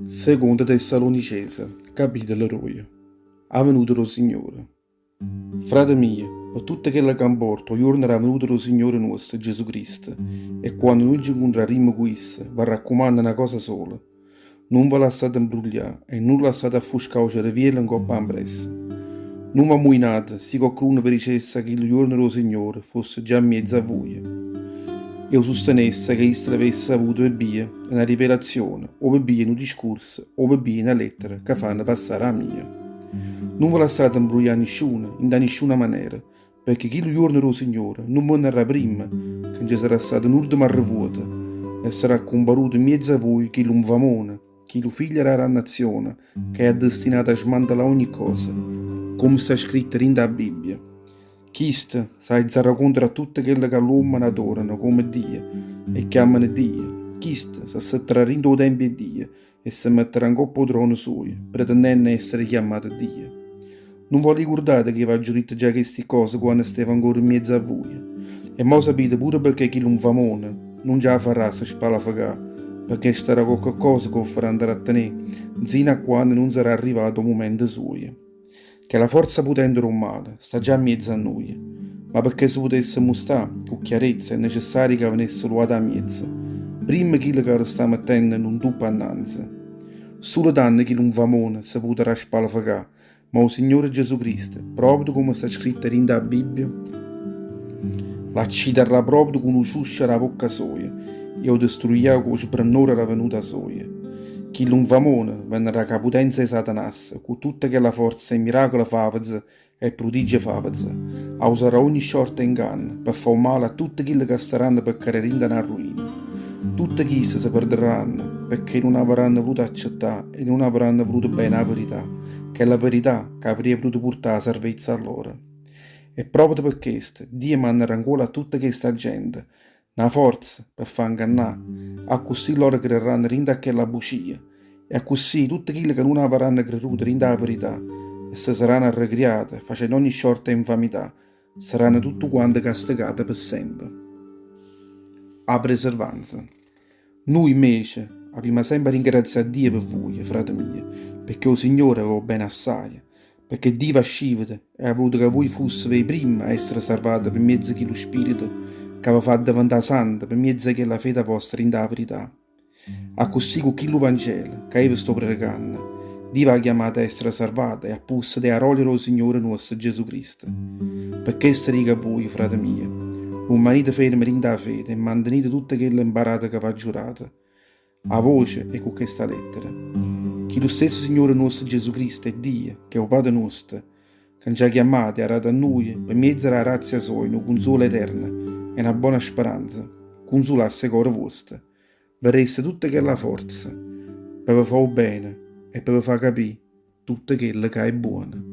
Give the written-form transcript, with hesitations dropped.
Seconda Tessalonicese, capitolo 2. Ha venuto lo Signore. Frate mio, per tutte quelle che importa, giorno era venuto lo Signore nostro, Gesù Cristo, e quando noi ci incontreremo con esso, vi raccomando una cosa sola. Non vi lasciate imbrugliare e non lasciate offuscare il rivielo in coppa impressa. Non vi ammuinate, se qualcuno vi dicesse che il giorno dello Signore fosse già in mezzo a voi. Io sostenesse che Istra avesse avuto per una rivelazione, o per un discorso, o per una lettera che fanno passare a mia. Non vi lasciate imbrogliare nessuno, in nessuna maniera, perché chi il giorno del Signore non verrà prima, che ci sarà stato un'ultima rivuota, e sarà combaruto in mezzo a voi chi l'un famone, chi lo figlio della nazione, che è destinato a smantellare ogni cosa, come sta scritto in da Bibbia. Chist sai zara contro a tutte quelle che l'uomo adorano come Dio e chiamano Dio. Chist sa sottrarre in tempio di Dio e si metterà in coppa trono suo, pretendendo essere chiamato Dio. Non vi ricordate che vi ha giurito già queste cose quando stava ancora in mezzo a voi? E mo sapete pure perché chi non famone non già farà se spalafagà, perché starà qualche cosa che farà andare a tenere, sino a quando non sarà arrivato il momento suo. Che la forza potente del male sta già in mezzo a noi, ma perché si potesse mostrare con chiarezza è necessario che venisse luata a mezzo, prima che lo sta mettendo in un tubo annanzi. Solo danno che non famone si potrà spalafagare, ma il Signore Gesù Cristo, proprio come sta scritto in da Bibbia, la citarà proprio con uscire la bocca sua, e lo destruirà con il brannore era venuta soia. Chi non famone venderà la potenza di Satanas, con tutta quella forza e miracolo favaz e prodigio favaz, a usare ogni sorta inganno per fare male a tutti quelli che staranno per cadere in una ruina. Tutti questi si perderanno perché non avranno voluto accettare e non avranno voluto bene la verità, che è la verità che avrebbe potuto portare a salvezza a loro. E proprio per questo Dio manda ancora a tutta questa gente una forza per far ingannare, a così loro creeranno rinda che la bugia, e a così tutti quelli che non avranno creduto rinda la verità, e se saranno arrecreate, facendo ogni sorta infamità, saranno tutti quanti castigati per sempre. A preservanza. Noi invece abbiamo sempre ringraziato Dio per voi, frate miei, perché il Signore va bene assai, perché Dio va scivete e ha voluto che voi foste i primi a essere salvati per mezzo di lo Spirito che vi fa diventare santi per mezzo della fede vostra in la verità. A così con chi lo Vangelo che io vi sto predicando, Dio vi ha chiamato a essere salvati e a posto delle parole del Signore nostro Gesù Cristo. Perché dico a voi, frate miei, rimanete fermi in la fede e mantenete tutte quelle imparate che vi ha giurato, a voce e con questa lettera. Che lo stesso Signore nostro Gesù Cristo è Dio, che è il Padre nostro, che ci ha chiamati e ha dato a noi, per mezzo della grazia sua, una consola eterna e una buona speranza, consolasse il cuore vostro. Verreste tutte quella forza, per vi fare bene e per vi far capire tutto quello che è buono.